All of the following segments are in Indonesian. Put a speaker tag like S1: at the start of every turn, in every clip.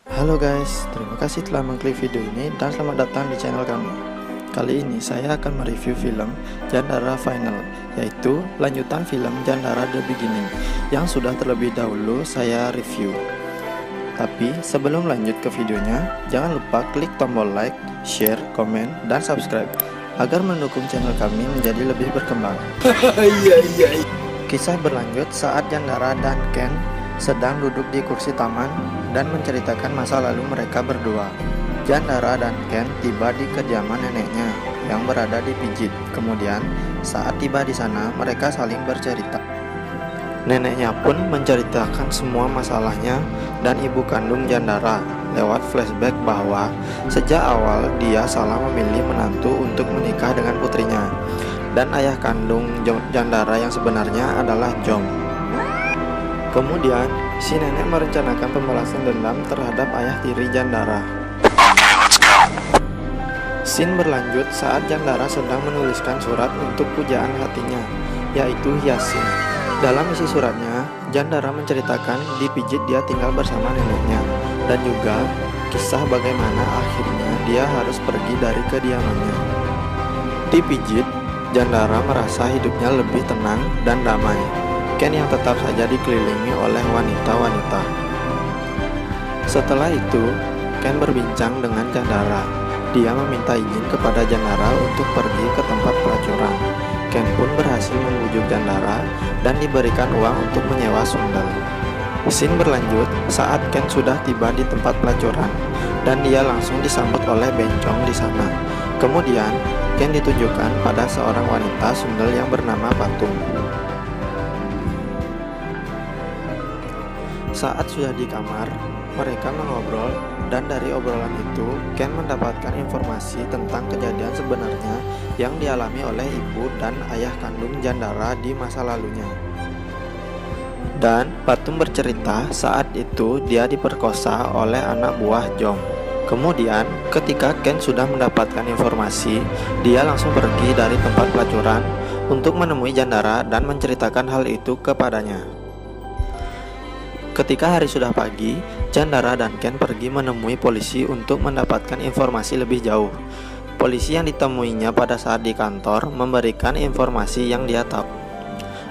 S1: Halo guys, terima kasih telah mengklik video ini dan selamat datang di channel kami. Kali ini saya akan mereview film Jandara Final, yaitu lanjutan film Jandara The Beginning yang sudah terlebih dahulu saya review. Tapi sebelum lanjut ke videonya, jangan lupa klik tombol like, share, komen, dan subscribe agar mendukung channel kami menjadi lebih berkembang. Kisah berlanjut saat Jandara dan Ken sedang duduk di kursi taman dan menceritakan masa lalu mereka berdua. Jandara dan Ken tiba di kediaman neneknya yang berada di Pijit. Kemudian, saat tiba di sana, mereka saling bercerita. Neneknya pun menceritakan semua masalahnya dan ibu kandung Jandara lewat flashback bahwa sejak awal dia salah memilih menantu untuk menikah dengan putrinya, dan ayah kandung Jandara yang sebenarnya adalah Jom. Kemudian, si nenek merencanakan pembalasan dendam terhadap ayah tiri Jandara. Scene berlanjut saat Jandara sedang menuliskan surat untuk pujaan hatinya, yaitu Yasin. Dalam isi suratnya, Jandara menceritakan di Pijit dia tinggal bersama neneknya, dan juga kisah bagaimana akhirnya dia harus pergi dari kediamannya. Di Pijit, Jandara merasa hidupnya lebih tenang dan damai. Ken yang tetap saja dikelilingi oleh wanita-wanita. Setelah itu, Ken berbincang dengan Jandara. Dia meminta izin kepada Jandara untuk pergi ke tempat pelacuran. Ken pun berhasil membujuk Jandara dan diberikan uang untuk menyewa sundel. Scene berlanjut saat Ken sudah tiba di tempat pelacuran dan dia langsung disambut oleh bencong di sana. Kemudian, Ken ditunjukkan pada seorang wanita sundel yang bernama Patung. Saat sudah di kamar, mereka mengobrol dan dari obrolan itu Ken mendapatkan informasi tentang kejadian sebenarnya yang dialami oleh ibu dan ayah kandung Jandara di masa lalunya. Dan Patung bercerita saat itu dia diperkosa oleh anak buah Jom. Kemudian ketika Ken sudah mendapatkan informasi, dia langsung pergi dari tempat pelacuran untuk menemui Jandara dan menceritakan hal itu kepadanya. Ketika hari sudah pagi, Jandara dan Ken pergi menemui polisi untuk mendapatkan informasi lebih jauh. Polisi yang ditemuinya pada saat di kantor memberikan informasi yang dia tahu.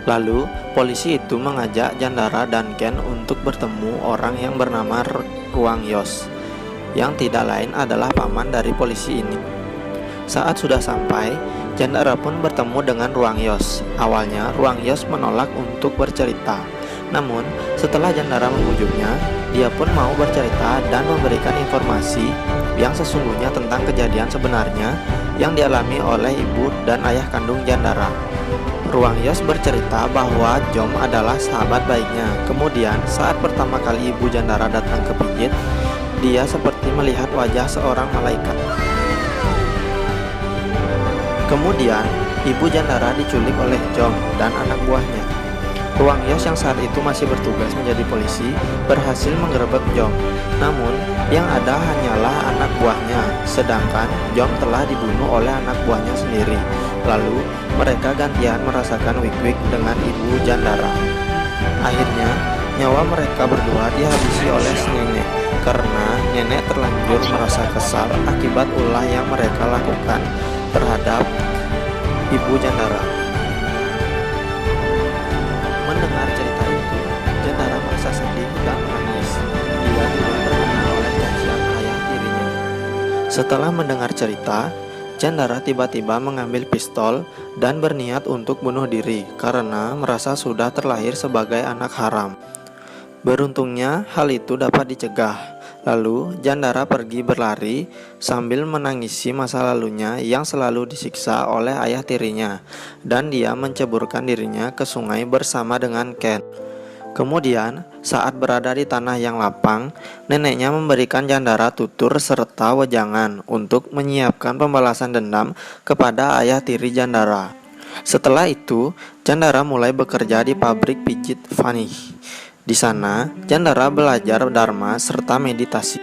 S1: Lalu, polisi itu mengajak Jandara dan Ken untuk bertemu orang yang bernama Ruang Yos, yang tidak lain adalah paman dari polisi ini. Saat sudah sampai, Jandara pun bertemu dengan Ruang Yos. Awalnya, Ruang Yos menolak untuk bercerita. Namun, setelah Jandara membujuknya, dia pun mau bercerita dan memberikan informasi yang sesungguhnya tentang kejadian sebenarnya yang dialami oleh ibu dan ayah kandung Jandara. Ruang Yos bercerita bahwa Jom adalah sahabat baiknya. Kemudian, saat pertama kali ibu Jandara datang ke Pijit, dia seperti melihat wajah seorang malaikat. Kemudian, ibu Jandara diculik oleh Jom dan anak buahnya. Ruang Yos yang saat itu masih bertugas menjadi polisi berhasil menggerebek Jom. Namun, yang ada hanyalah anak buahnya, sedangkan Jom telah dibunuh oleh anak buahnya sendiri. Lalu, mereka gantian merasakan wik-wik dengan ibu Jandara. Akhirnya, nyawa mereka berdua dihabisi oleh si nenek karena nenek terlanjur merasa kesal akibat ulah yang mereka lakukan terhadap ibu Jandara. Mendengar cerita itu, Jandara merasa sedih dan menangis. Dia juga terkena oleh cacian ayah tirinya. Setelah mendengar cerita, Jandara tiba-tiba mengambil pistol dan berniat untuk bunuh diri karena merasa sudah terlahir sebagai anak haram. Beruntungnya hal itu dapat dicegah. Lalu Jandara pergi berlari sambil menangisi masa lalunya yang selalu disiksa oleh ayah tirinya, dan dia menceburkan dirinya ke sungai bersama dengan Ken. Kemudian saat berada di tanah yang lapang, neneknya memberikan Jandara tutur serta wejangan untuk menyiapkan pembalasan dendam kepada ayah tiri Jandara. Setelah itu, Jandara mulai bekerja di pabrik pijit Fanny. Di sana, Jandara belajar dharma serta meditasi.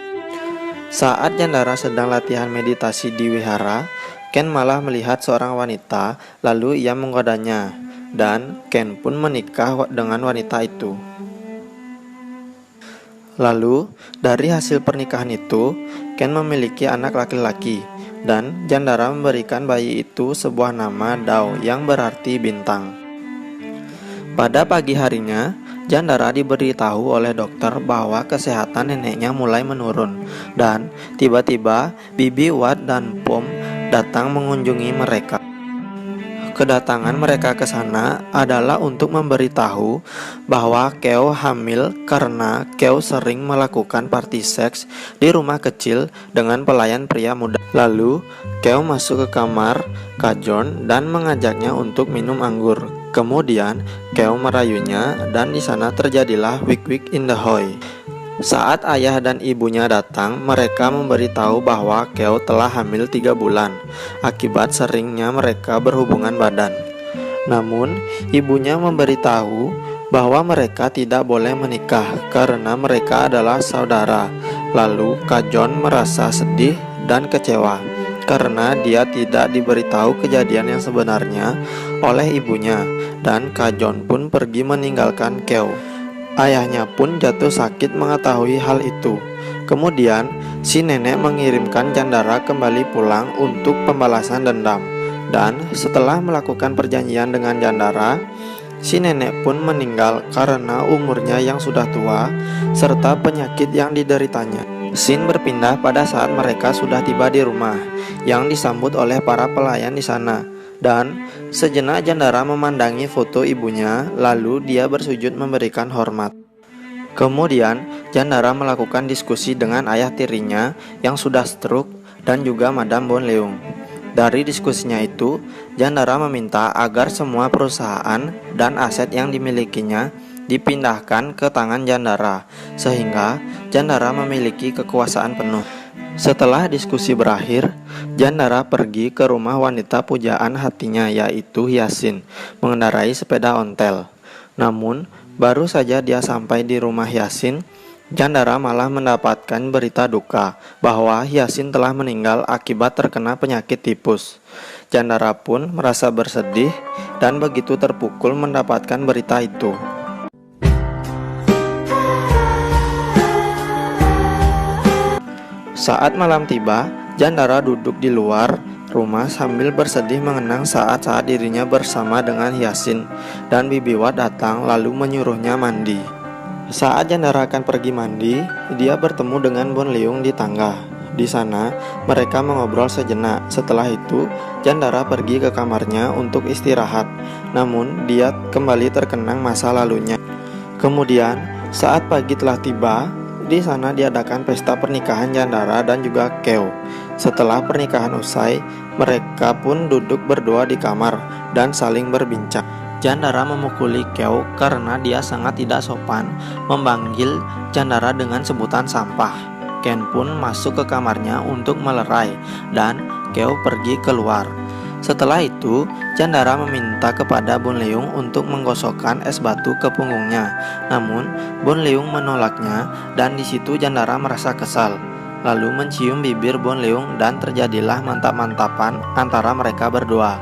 S1: Saat Jandara sedang latihan meditasi di wihara, Ken malah melihat seorang wanita, lalu ia menggodanya, dan Ken pun menikah dengan wanita itu. Lalu, dari hasil pernikahan itu, Ken memiliki anak laki-laki, dan Jandara memberikan bayi itu sebuah nama Dao yang berarti bintang. Pada pagi harinya, Jandara diberitahu oleh dokter bahwa kesehatan neneknya mulai menurun, dan tiba-tiba Bibi Wat dan Pom datang mengunjungi mereka. Kedatangan mereka ke sana adalah untuk memberitahu bahwa Keo hamil karena Keo sering melakukan party seks di rumah kecil dengan pelayan pria muda. Lalu, Keo masuk ke kamar Kajon dan mengajaknya untuk minum anggur. Kemudian, Keo merayunya dan di sana terjadilah wik-wik in the hoy. Saat ayah dan ibunya datang, mereka memberitahu bahwa Keo telah hamil 3 bulan akibat seringnya mereka berhubungan badan. Namun, ibunya memberitahu bahwa mereka tidak boleh menikah karena mereka adalah saudara. Lalu, Kajon merasa sedih dan kecewa karena dia tidak diberitahu kejadian yang sebenarnya oleh ibunya, dan Kajon pun pergi meninggalkan Keo. Ayahnya pun jatuh sakit mengetahui hal itu. Kemudian, si nenek mengirimkan Jandara kembali pulang untuk pembalasan dendam. Dan setelah melakukan perjanjian dengan Jandara, si nenek pun meninggal karena umurnya yang sudah tua serta penyakit yang dideritanya. Scene berpindah pada saat mereka sudah tiba di rumah yang disambut oleh para pelayan di sana. Dan sejenak Jandara memandangi foto ibunya, lalu dia bersujud memberikan hormat. Kemudian Jandara melakukan diskusi dengan ayah tirinya yang sudah stroke dan juga Madam Bon Leung. Dari diskusinya itu, Jandara meminta agar semua perusahaan dan aset yang dimilikinya dipindahkan ke tangan Jandara, sehingga Jandara memiliki kekuasaan penuh. Setelah diskusi berakhir, Jandara pergi ke rumah wanita pujaan hatinya, yaitu Hyasin, mengendarai sepeda ontel. Namun, baru saja dia sampai di rumah Hyasin, Jandara malah mendapatkan berita duka bahwa Hyasin telah meninggal akibat terkena penyakit tipus. Jandara pun merasa bersedih dan begitu terpukul mendapatkan berita itu. Saat malam tiba, Jandara duduk di luar rumah sambil bersedih mengenang saat-saat dirinya bersama dengan Hyasin, dan Bibi Wat datang lalu menyuruhnya mandi. Saat Jandara akan pergi mandi, dia bertemu dengan Bon Leung di tangga. Di sana, mereka mengobrol sejenak. Setelah itu, Jandara pergi ke kamarnya untuk istirahat. Namun, dia kembali terkenang masa lalunya. Kemudian, saat pagi telah tiba, di sana diadakan pesta pernikahan Jandara dan juga Keo. Setelah pernikahan usai, mereka pun duduk berdua di kamar dan saling berbincang. Jandara memukuli Keo karena dia sangat tidak sopan memanggil Jandara dengan sebutan sampah. Ken pun masuk ke kamarnya untuk melerai dan Keo pergi keluar. Setelah itu, Jandara meminta kepada Bon Leung untuk menggosokkan es batu ke punggungnya. Namun, Bon Leung menolaknya dan di situ Jandara merasa kesal. Lalu mencium bibir Bon Leung dan terjadilah mantap-mantapan antara mereka berdua.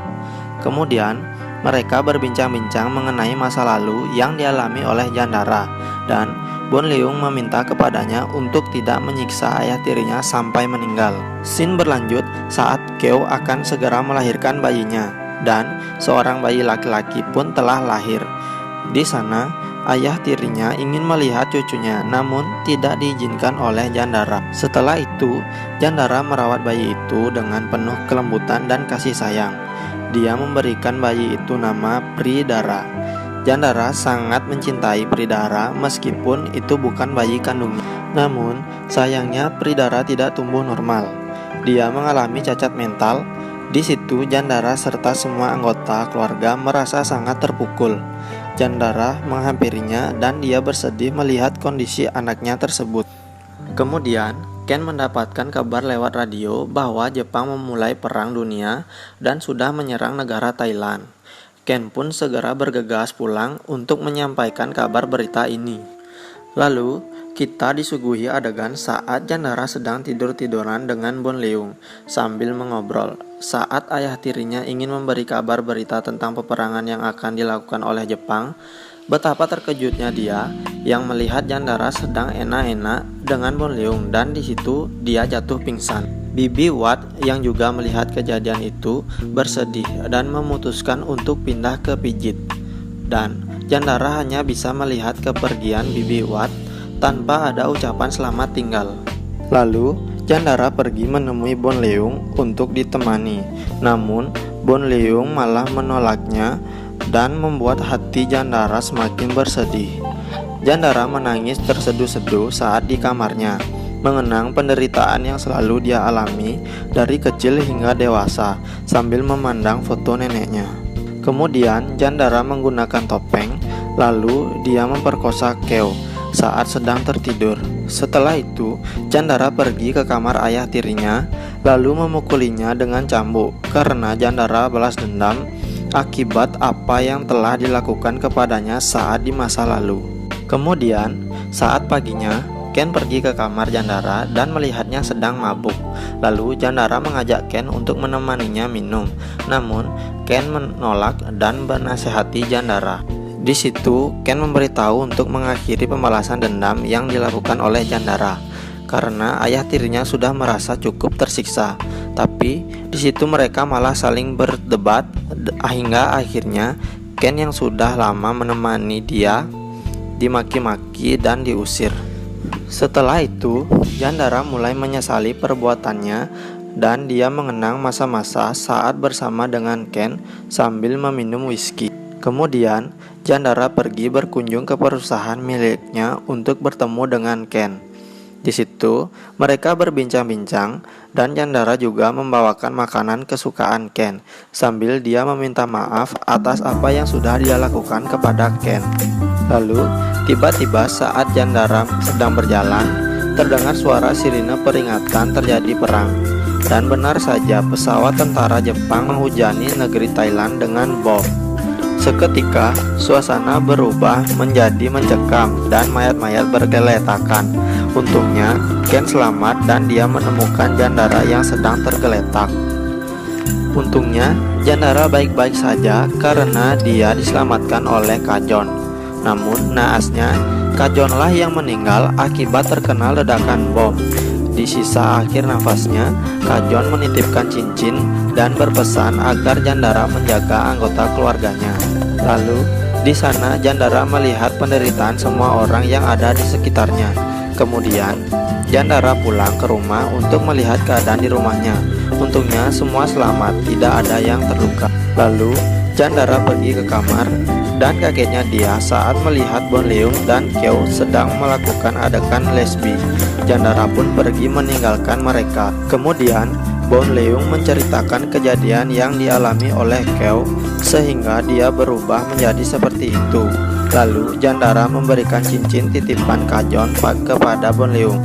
S1: Kemudian, mereka berbincang-bincang mengenai masa lalu yang dialami oleh Jandara, dan Bon Leung meminta kepadanya untuk tidak menyiksa ayah tirinya sampai meninggal. Scene berlanjut saat Keo akan segera melahirkan bayinya, dan seorang bayi laki-laki pun telah lahir. Di sana, ayah tirinya ingin melihat cucunya, namun tidak diizinkan oleh Jandara. Setelah itu, Jandara merawat bayi itu dengan penuh kelembutan dan kasih sayang. Dia memberikan bayi itu nama Pridara. Jandara sangat mencintai Pridara meskipun itu bukan bayi kandungnya. Namun, sayangnya Pridara tidak tumbuh normal. Dia mengalami cacat mental. Di situ Jandara serta semua anggota keluarga merasa sangat terpukul. Jandara menghampirinya dan dia bersedih melihat kondisi anaknya tersebut. Kemudian, Ken mendapatkan kabar lewat radio bahwa Jepang memulai perang dunia dan sudah menyerang negara Thailand. Ken pun segera bergegas pulang untuk menyampaikan kabar berita ini. Lalu, kita disuguhi adegan saat Jandara sedang tidur-tiduran dengan Bon Leung sambil mengobrol. Saat ayah tirinya ingin memberi kabar berita tentang peperangan yang akan dilakukan oleh Jepang, Betapa terkejutnya dia yang melihat Jandara sedang enak-enak dengan Bon Leung, dan di situ dia jatuh pingsan. Bibi Wat yang juga melihat kejadian itu bersedih dan memutuskan untuk pindah ke pijit. Dan Jandara hanya bisa melihat kepergian Bibi Wat tanpa ada ucapan selamat tinggal. Lalu Jandara pergi menemui Bon Leung untuk ditemani. Namun Bon Leung malah menolaknya dan membuat hati Jandara semakin bersedih. Jandara menangis terseduh-seduh saat di kamarnya, mengenang penderitaan yang selalu dia alami dari kecil hingga dewasa sambil memandang foto neneknya. Kemudian Jandara menggunakan topeng, lalu dia memperkosa Keo saat sedang tertidur. Setelah itu, Jandara pergi ke kamar ayah tirinya, lalu memukulinya dengan cambuk karena Jandara balas dendam akibat apa yang telah dilakukan kepadanya saat di masa lalu. Kemudian, saat paginya, Ken pergi ke kamar Jandara dan melihatnya sedang mabuk. Lalu Jandara mengajak Ken untuk menemaninya minum. Namun, Ken menolak dan menasehati Jandara. Di situ, Ken memberitahu untuk mengakhiri pembalasan dendam yang dilakukan oleh Jandara karena ayah tirinya sudah merasa cukup tersiksa. Tapi di situ mereka malah saling berdebat hingga akhirnya Ken yang sudah lama menemani dia dimaki-maki dan diusir. Setelah itu, Jandara mulai menyesali perbuatannya dan dia mengenang masa-masa saat bersama dengan Ken sambil meminum whisky. Kemudian, Jandara pergi berkunjung ke perusahaan miliknya untuk bertemu dengan Ken. Di situ, mereka berbincang-bincang dan Jandara juga membawakan makanan kesukaan Ken sambil dia meminta maaf atas apa yang sudah dia lakukan kepada Ken. Lalu, tiba-tiba saat Jandara sedang berjalan, terdengar suara sirine peringatan terjadi perang. Dan benar saja pesawat tentara Jepang menghujani negeri Thailand dengan bom. Seketika, suasana berubah menjadi mencekam dan mayat-mayat bergeletakan. Untungnya, Ken selamat dan dia menemukan Jandara yang sedang tergeletak. Untungnya, Jandara baik-baik saja karena dia diselamatkan oleh Kajon. Namun, naasnya, Kajonlah yang meninggal akibat terkena ledakan bom. Di sisa akhir nafasnya, Kajon menitipkan cincin dan berpesan agar Jandara menjaga anggota keluarganya. Lalu, di sana Jandara melihat penderitaan semua orang yang ada di sekitarnya. Kemudian, Jandara pulang ke rumah untuk melihat keadaan di rumahnya. Untungnya semua selamat, tidak ada yang terluka. Lalu, Jandara pergi ke kamar dan kagetnya dia saat melihat Bon Leung dan Keo sedang melakukan adegan lesbi. Jandara pun pergi meninggalkan mereka. Kemudian, Bon Leung menceritakan kejadian yang dialami oleh Keo sehingga dia berubah menjadi seperti itu. Lalu Jandara memberikan cincin titipan Kajon kepada Bon Leung.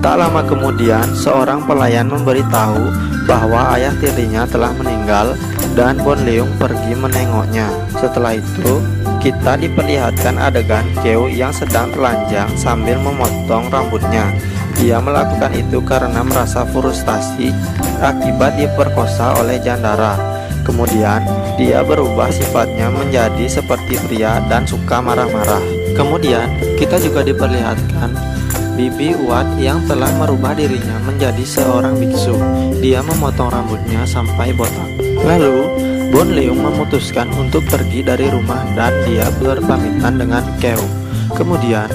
S1: Tak lama kemudian, seorang pelayan memberitahu bahwa ayah tirinya telah meninggal dan Bon Leung pergi menengoknya. Setelah itu, kita diperlihatkan adegan Keo yang sedang telanjang sambil memotong rambutnya. Dia melakukan itu karena merasa frustasi akibat diperkosa oleh Jandara. Kemudian, dia berubah sifatnya menjadi seperti pria dan suka marah-marah. Kemudian, kita juga diperlihatkan Bibi Wat yang telah merubah dirinya menjadi seorang biksu. Dia memotong rambutnya sampai botak. Lalu, Bon Leung memutuskan untuk pergi dari rumah dan dia berpamitan dengan Keo. Kemudian,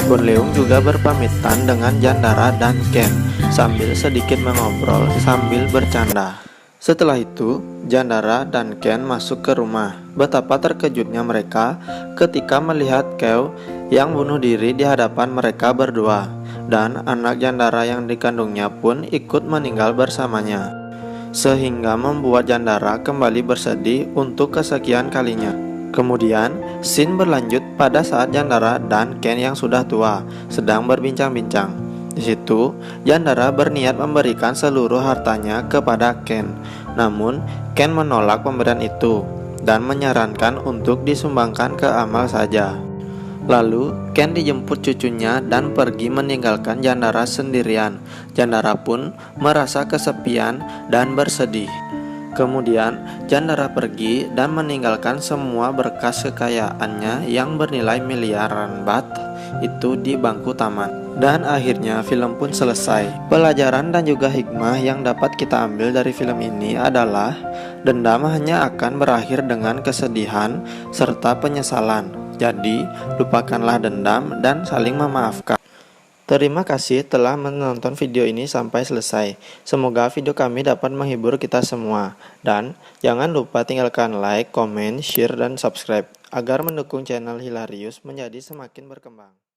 S1: Bon Leung juga berpamitan dengan Jandara dan Ken sambil sedikit mengobrol sambil bercanda. Setelah itu, Jandara dan Ken masuk ke rumah. Betapa terkejutnya mereka ketika melihat Keo yang bunuh diri di hadapan mereka berdua, dan anak Jandara yang dikandungnya pun ikut meninggal bersamanya, sehingga membuat Jandara kembali bersedih untuk kesekian kalinya. Kemudian, scene berlanjut pada saat Jandara dan Ken yang sudah tua sedang berbincang-bincang. Di situ, Jandara berniat memberikan seluruh hartanya kepada Ken. Namun, Ken menolak pemberian itu dan menyarankan untuk disumbangkan ke amal saja. Lalu, Ken dijemput cucunya dan pergi meninggalkan Jandara sendirian. Jandara pun merasa kesepian dan bersedih. Kemudian, Jandara pergi dan meninggalkan semua berkas kekayaannya yang bernilai miliaran baht itu di bangku taman. Dan akhirnya film pun selesai. Pelajaran dan juga hikmah yang dapat kita ambil dari film ini adalah dendam hanya akan berakhir dengan kesedihan serta penyesalan. Jadi, lupakanlah dendam dan saling memaafkan. Terima kasih telah menonton video ini sampai selesai. Semoga video kami dapat menghibur kita semua. Dan jangan lupa tinggalkan like, comment, share, dan subscribe agar mendukung channel Hilarius menjadi semakin berkembang.